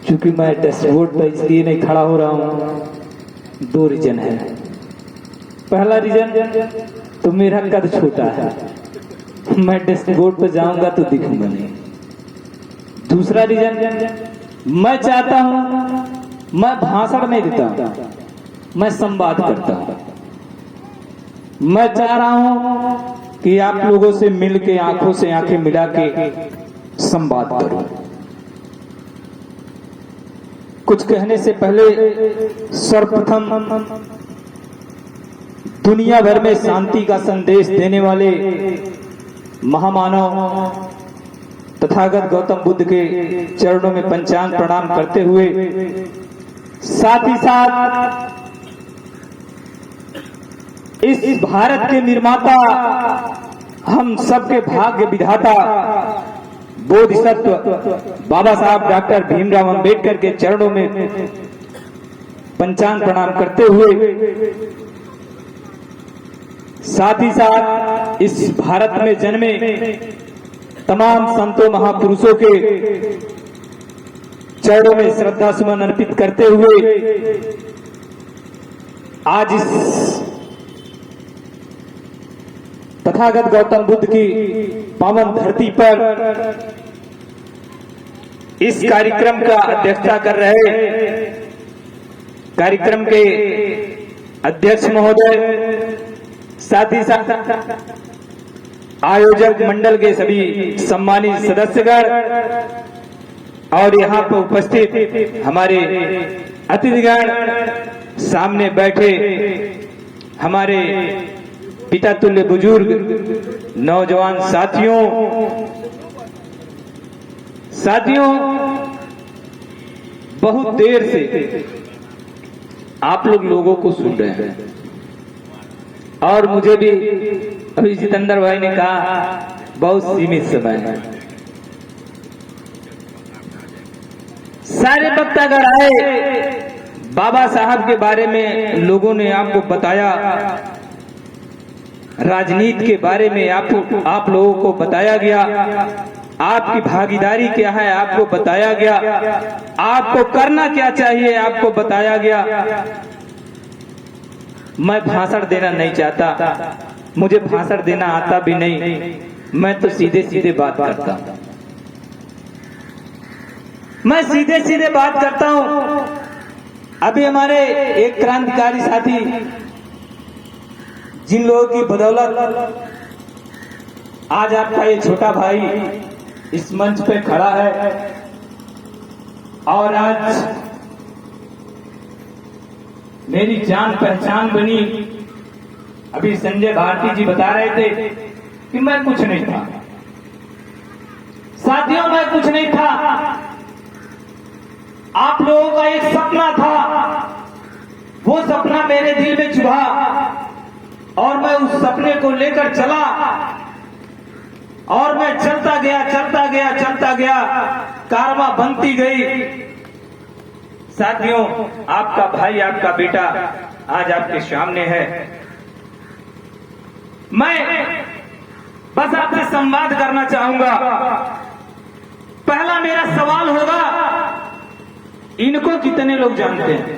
क्योंकि मैं डैशबोर्ड पर इसलिए नहीं खड़ा हो रहा हूँ, दो रीजन है। पहला रीजन तो मेरा कद छोटा है, मैं डैशबोर्ड पर जाऊंगा तो दिखूंगा नहीं। दूसरा रीजन मैं चाहता हूं मैं भाषण नहीं देता, मैं संवाद करता हूं। मैं चाह रहा हूं कि आप लोगों से मिलके आंखों से आंखें मिला के संवाद करूं। कुछ कहने से पहले सर्वप्रथम दुनिया भर में शांति का संदेश देने वाले महामानव तथागत गौतम बुद्ध के चरणों में पंचांग प्रणाम करते हुए, साथ ही साथ इस भारत के निर्माता, हम सबके भाग्य विधाता बोधिसत्व बाबा साहब डॉक्टर भीमराव अंबेडकर के चरणों में पंचांग प्रणाम करते हुए, साथ ही साथ इस भारत में जन्मे तमाम संतों महापुरुषों के चरणों में श्रद्धा सुमन अर्पित करते हुए, आज इस तथागत गौतम बुद्ध की पावन धरती पर इस कार्यक्रम का अध्यक्षता कर रहे कार्यक्रम के अध्यक्ष महोदय, साथ ही साथ आयोजक मंडल के सभी सम्मानित सदस्यगण और यहाँ पर उपस्थित हमारे अतिथिगण, सामने बैठे हमारे पिता तुल्य बुजुर्ग नौजवान साथियों, बहुत देर से आप लोगों को सुन रहे हैं और मुझे भी अभी जितेंद्र भाई ने कहा बहुत सीमित समय है। सारे वक्तागण आए, बाबा साहब के बारे में लोगों ने आपको बताया, राजनीति के बारे में आप लोगों को बताया गया, आपकी भागीदारी क्या है आपको बताया गया, आपको करना क्या चाहिए आपको बताया गया। मैं भाषण देना नहीं चाहता, मुझे भाषण देना आता भी नहीं, मैं तो सीधे सीधे बात करता हूं। मैं सीधे सीधे बात करता हूं। अभी हमारे एक क्रांतिकारी साथी, जिन लोगों की बदौलत आज आपका ये छोटा भाई इस मंच पे खड़ा है और आज मेरी जान पहचान बनी। अभी संजय भारती जी बता रहे थे कि मैं कुछ नहीं था। साथियों, मैं कुछ नहीं था। आप लोगों का एक सपना था, वो सपना मेरे दिल में चुभा और मैं उस सपने को लेकर चला और मैं चलता गया, कारवां बनती गई। साथियों, आपका भाई, आपका बेटा आज आपके सामने है। मैं बस आपसे संवाद करना चाहूंगा। पहला मेरा सवाल होगा, इनको कितने लोग जानते हैं?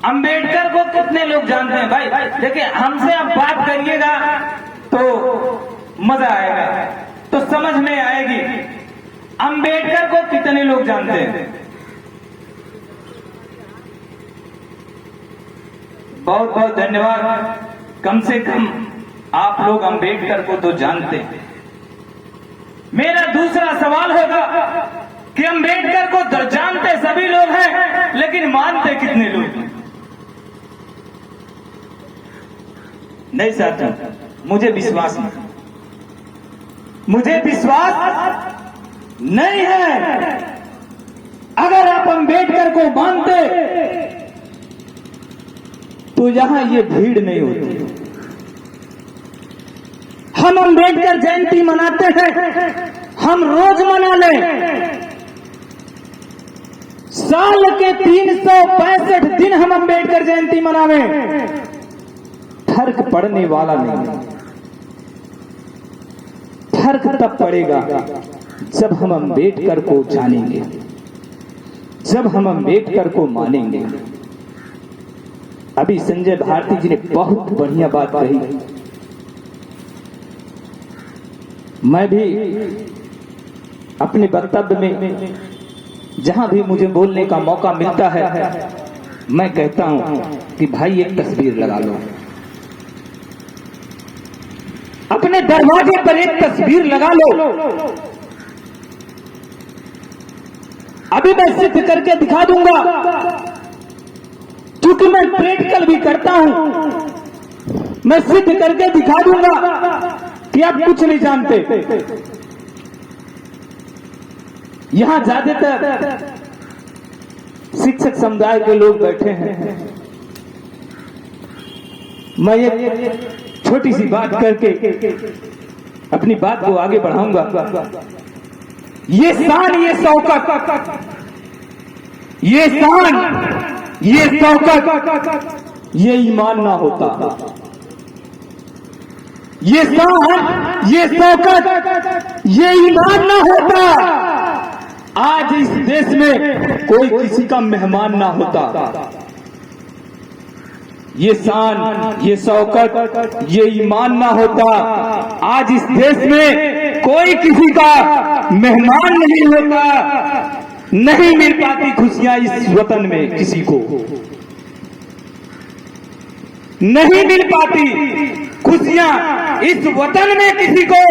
अंबेडकर को कितने लोग जानते हैं? भाई देखिए, हमसे आप बात करिएगा तो मजा आएगा, तो समझ में आएगी। अंबेडकर को कितने लोग जानते हैं? बहुत बहुत धन्यवाद। कम से कम आप लोग अंबेडकर को तो जानते हैं। मेरा दूसरा सवाल होगा कि अंबेडकर को जानते सभी लोग हैं, लेकिन मानते कितने लोग हैं? नहीं साथियों, मुझे विश्वास नहीं है। अगर आप अंबेडकर को मानते तो यहां ये भीड़ नहीं होती। हम अंबेडकर जयंती मनाते हैं, हम रोज मना लें। साल के 365 दिन हम अंबेडकर जयंती मनावे, फर्क पड़ने वाला नहीं। फर्क तब पड़ेगा जब हम अंबेडकर को जानेंगे। जब हम अम्बेडकर को मानेंगे। अभी संजय भारती जी ने बहुत बढ़िया बात कही। मैं भी अपने वक्तव्य में जहां भी मुझे बोलने का मौका मिलता है मैं कहता हूं कि भाई एक तस्वीर लगा लो, अपने दरवाजे पर एक तस्वीर लगा लो। अभी मैं सिद्ध करके दिखा दूंगा, क्योंकि मैं प्रैक्टिकल भी करता हूं। मैं सिद्ध करके दिखा दूंगा कि आप कुछ नहीं जानते। यहां ज्यादातर शिक्षक समुदाय के लोग बैठे हैं। मैं एक छोटी सी बात करके अपनी बात को आगे बढ़ाऊंगा। ये शान, ये शौकत, ये शान, ये शौकत, ये ईमान ना होता। ये शान, ये शौकत, ये ईमान ना होता, आज इस देश में कोई किसी का मेहमान ना होता। ये शान, ये शौकत, ये ईमान ना होता, आज इस देश में कोई किसी का मेहमान नहीं होता। नहीं मिल पाती खुशियां इस वतन में किसी को, नहीं मिल पाती खुशियां इस वतन में किसी को,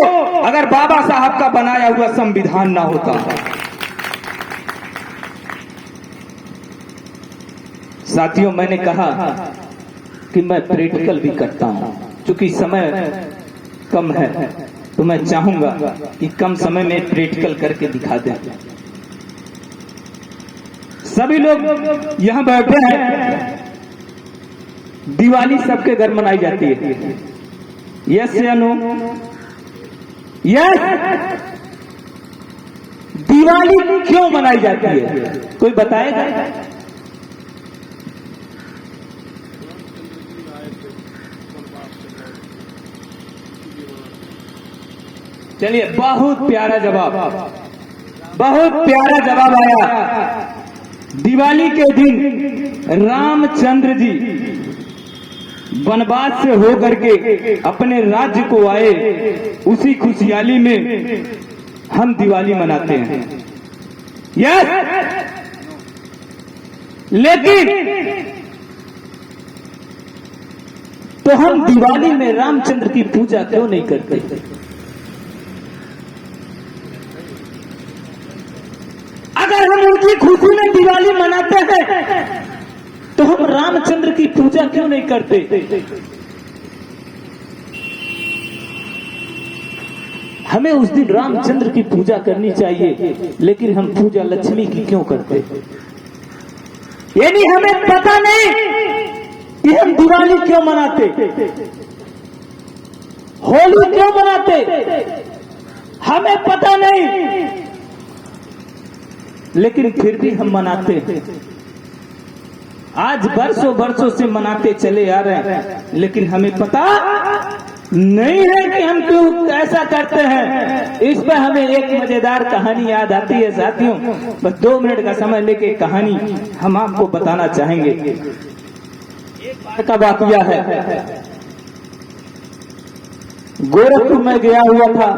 अगर बाबा साहब का बनाया हुआ संविधान ना होता। साथियों, मैंने कहा कि मैं प्रैक्टिकल भी करता हूं। चूंकि समय कम है तो मैं चाहूंगा कि कम समय में प्रैक्टिकल करके दिखा दें। सभी लोग यहां बैठे हैं। दिवाली सबके घर मनाई जाती है, यस या नो? यस। दिवाली क्यों मनाई जाती है, कोई बताएगा? चलिए, बहुत प्यारा जवाब, बहुत प्यारा जवाब आया। दिवाली के दिन रामचंद्र जी वनवास से होकर के अपने राज्य को आए, उसी खुशहाली में हम दिवाली मनाते हैं। यस। लेकिन तो हम दिवाली में रामचंद्र की पूजा क्यों नहीं करते? अगर हम उनकी खुशी में दिवाली मनाते हैं तो हम रामचंद्र की पूजा क्यों नहीं करते? हमें उस दिन रामचंद्र की पूजा करनी चाहिए, लेकिन हम पूजा लक्ष्मी की क्यों करते? यानी हमें पता नहीं कि हम दिवाली क्यों मनाते, होली क्यों मनाते, हमें पता नहीं, लेकिन फिर भी हम मनाते हैं। आज बरसों बरसों से मनाते चले आ रहे हैं, लेकिन हमें पता नहीं है कि हम क्यों ऐसा करते हैं। इस पर हमें एक मजेदार कहानी याद आती है साथियों। बस 2 मिनट का समय लेके कहानी हम आपको बताना चाहेंगे। एक बार का वाकया है, गोरखपुर में गया हुआ था।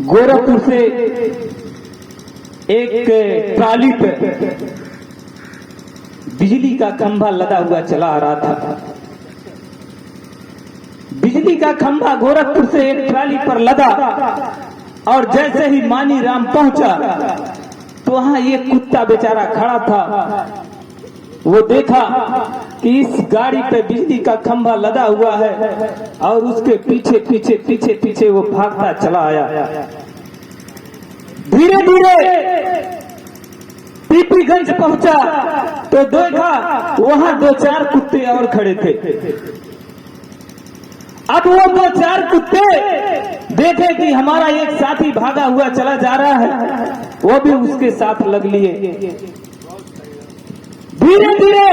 गोरखपुर से एक ट्राली पे बिजली का खंभा लदा हुआ चला आ रहा था। बिजली का खंभा गोरखपुर से एक ट्राली पर लदा, और जैसे ही मानी राम पहुंचा तो वहां एक कुत्ता बेचारा खड़ा था। वो देखा कि इस गाड़ी पे बिजली का खंभा लदा हुआ है, और उसके पीछे पीछे पीछे पीछे वो भागता चला आया। धीरे धीरे पीपीगंज पहुंचा तो देखा वहां 2-4 कुत्ते और खड़े थे। अब वो 2-4 कुत्ते देखे कि हमारा एक साथी भागा हुआ चला जा रहा है, वो भी उसके साथ लग लिए। धीरे धीरे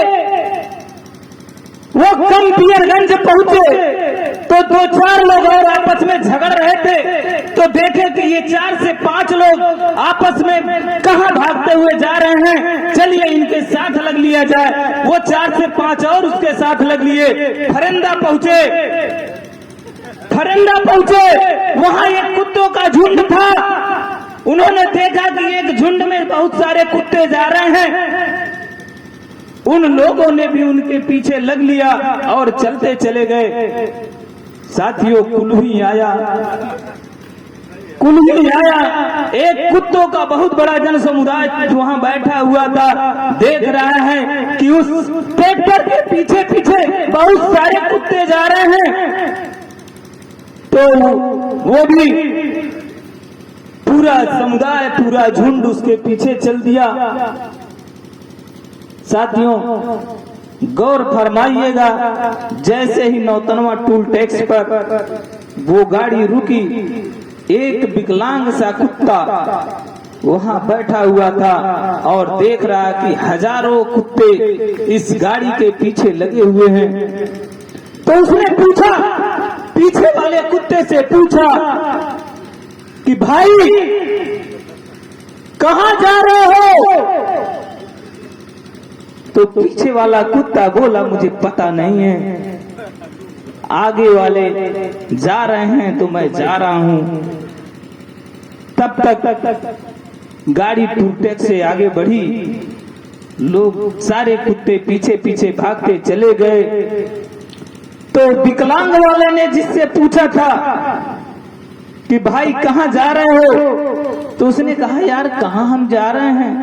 वो कंपियरगंज पहुंचे तो 2-4 लोग और आपस में झगड़ रहे थे। तो देखे कि ये 4 से 5 लोग आपस में कहां भागते हुए जा रहे हैं, चलिए इनके साथ लग लिया जाए। वो 4 से 5 और उसके साथ लग लिए। फरिंदा पहुंचे, वहां एक कुत्तों का झुंड था। उन्होंने देखा कि एक झुंड में बहुत सारे कुत्ते जा रहे हैं। उन लोगों ने भी उनके पीछे लग लिया और चलते चले गए। साथियों, कुल्ही आया। एक कुत्तों का बहुत बड़ा जन समुदाय वहां बैठा हुआ था, देख रहा है कि उस ट्रैक्टर के पीछे पीछे बहुत सारे कुत्ते जा रहे हैं। तो वो भी पूरा समुदाय, पूरा झुंड उसके पीछे चल दिया। साथियों, गौर फरमाइएगा, जैसे ही नौतनवा टूल टैक्स पर वो गाड़ी रुकी, एक विकलांग सा कुत्ता वहां बैठा हुआ था और देख रहा कि हजारों कुत्ते इस गाड़ी के पीछे लगे हुए हैं। तो उसने पूछा, पीछे वाले कुत्ते से पूछा कि भाई कहां जा रहे हो? तो पीछे वाला कुत्ता बोला, मुझे पता नहीं है, आगे वाले जा रहे हैं तो मैं जा रहा हूं। तब तक गाड़ी टूटे से आगे बढ़ी, लोग सारे कुत्ते पीछे पीछे भागते चले गए। तो विकलांग वाले ने जिससे पूछा था कि भाई कहां जा रहे हो, तो उसने कहा यार कहां हम जा रहे हैं।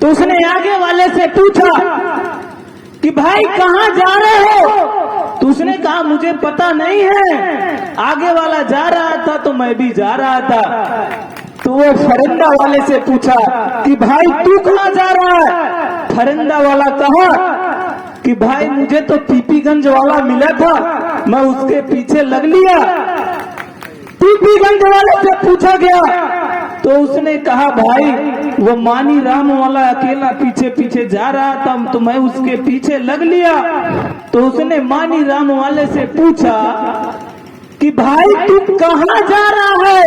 तो उसने आगे वाले से पूछा कि भाई कहां जा रहे हो, तो उसने कहा मुझे पता नहीं है, आगे वाला जा रहा था तो मैं भी जा रहा था। तो वो फरिंदा वाले से पूछा कि भाई तू कहां जा रहा है? फरिंदा वाला कहा कि भाई मुझे तो पीपीगंज वाला मिला था, मैं उसके पीछे लग लिया। पीपीगंज वाले से पूछा गया तो उसने कहा भाई वो मानी राम वाला अकेला पीछे पीछे जा रहा था तो मैं उसके पीछे लग लिया। तो उसने मानी राम वाले से पूछा कि भाई तू कहां जा रहा है?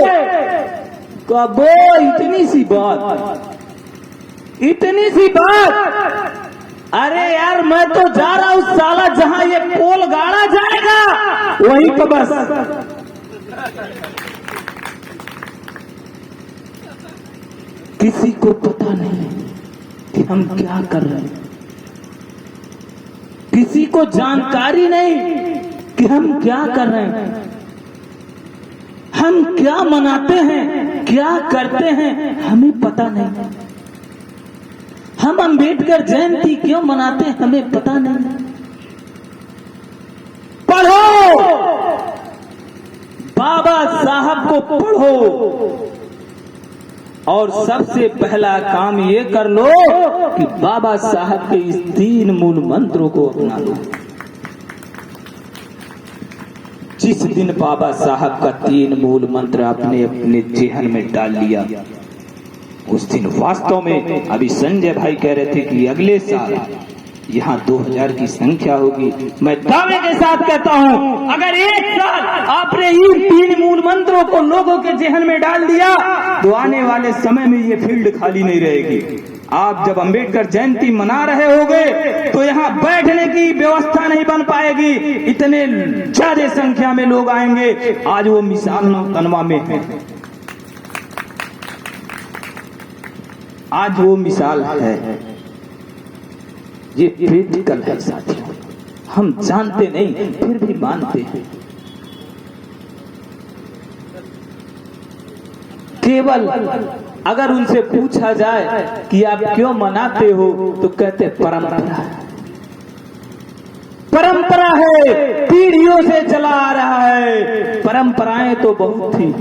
कबो इतनी सी बात, अरे यार मैं तो जा रहा हूं साला, जहां ये पोल गाड़ा जाएगा वहीं पर बस। किसी को पता नहीं कि हम क्या कर रहे हैं, किसी को जानकारी नहीं कि हम क्या कर रहे हैं, हम क्या मनाते हैं, क्या करते हैं, हमें पता नहीं। हम अंबेडकर जयंती क्यों मनाते हैं, हमें पता नहीं। पढ़ो, बाबा साहब को पढ़ो और सबसे पहला काम ये कर लो कि बाबा साहब के इस 3 मूल मंत्रों को अपना लो। जिस दिन बाबा साहब का 3 मूल मंत्र आपने अपने जेहन में डाल लिया, उस दिन वास्तव में, अभी संजय भाई कह रहे थे कि अगले साल यहाँ 2000 की संख्या होगी। मैं दावे के साथ कहता हूँ, अगर एक साल आपने इन 3 मूल मंत्रों को लोगों के जेहन में डाल दिया तो आने वाले समय में ये फील्ड खाली नहीं रहेगी। आप जब अंबेडकर जयंती मना रहे होगे तो यहाँ बैठने की व्यवस्था नहीं बन पाएगी, इतने ज्यादा संख्या में लोग आएंगे। आज वो मिसाल नौतनवा में है, आज वो मिसाल है। ये क्रिटिकल है साथियों, हम जानते नहीं फिर भी मानते हैं। केवल अगर उनसे पूछा जाए कि आप क्यों मनाते हो तो कहते परंपरा। परंपरा है, पीढ़ियों से चला आ रहा है। परंपराएं तो बहुत थी,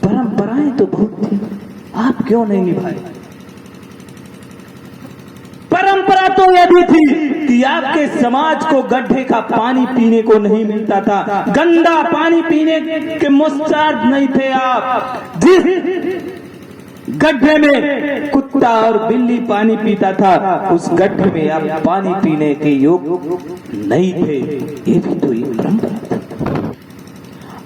परंपराएं तो बहुत थी, आप क्यों नहीं निभाए? परंपरा तो यह भी थी कि आपके समाज को गड्ढे का पानी पीने को नहीं मिलता था, गंदा पानी पीने के मुस्ताद नहीं थे आप। जिस गड्ढे में कुत्ता और बिल्ली पानी पीता था, उस गड्ढे में आप पानी पीने के योग्य नहीं थे। ये भी तो एक परंपरा था।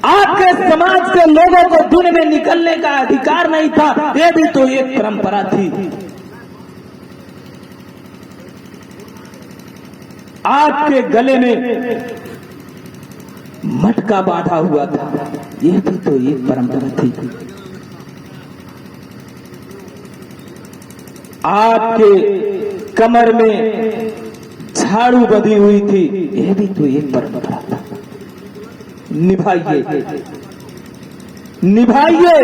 आपके समाज के लोगों को दिन में निकलने का अधिकार नहीं था, ये भी तो एक परंपरा थी। आपके गले में मटका बांधा हुआ था, यह भी तो एक परंपरा थी। आपके कमर में झाड़ू बंधी हुई थी, यह भी तो एक परंपरा था। निभाइए, निभाइए।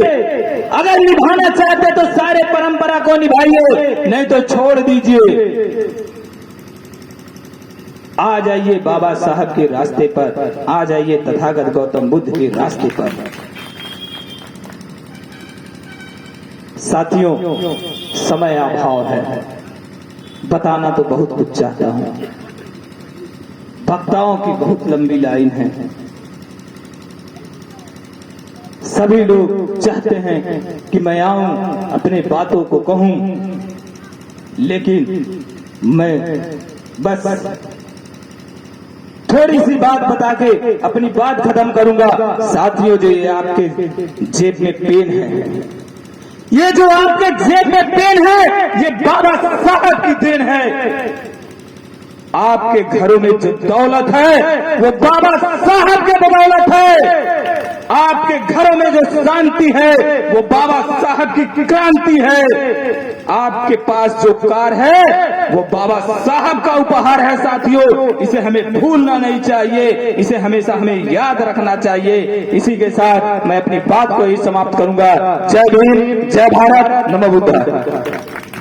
अगर निभाना चाहते तो सारे परंपरा को निभाइए, नहीं तो छोड़ दीजिए। आ जाइए बाबा साहब के रास्ते पर, आ जाइए तथागत गौतम बुद्ध के रास्ते पर। साथियों, समय अभाव है, बताना तो बहुत कुछ चाहता हूं। वक्ताओं की बहुत लंबी लाइन है, सभी लोग चाहते हैं कि मैं आऊं, अपने बातों को कहूं, लेकिन मैं बस थोड़ी सी बात बता के अपनी बात खत्म करूंगा। साथियों, जो ये आपके जेब में पेन है, ये जो आपके जेब में पेन है, ये बाबा साहब की देन है। आपके घरों में जो दौलत है वो बाबा साहब के बदौलत है। आपके घरों में जो शांति है वो बाबा साहब की क्रांति है। आपके पास जो कार है वो बाबा साहब का उपहार है। साथियों, इसे हमें भूलना नहीं चाहिए, इसे हमेशा हमें याद रखना चाहिए। इसी के साथ मैं अपनी बात को ही समाप्त करूंगा। जय भीम, जय भारत, नमो बुद्धाय।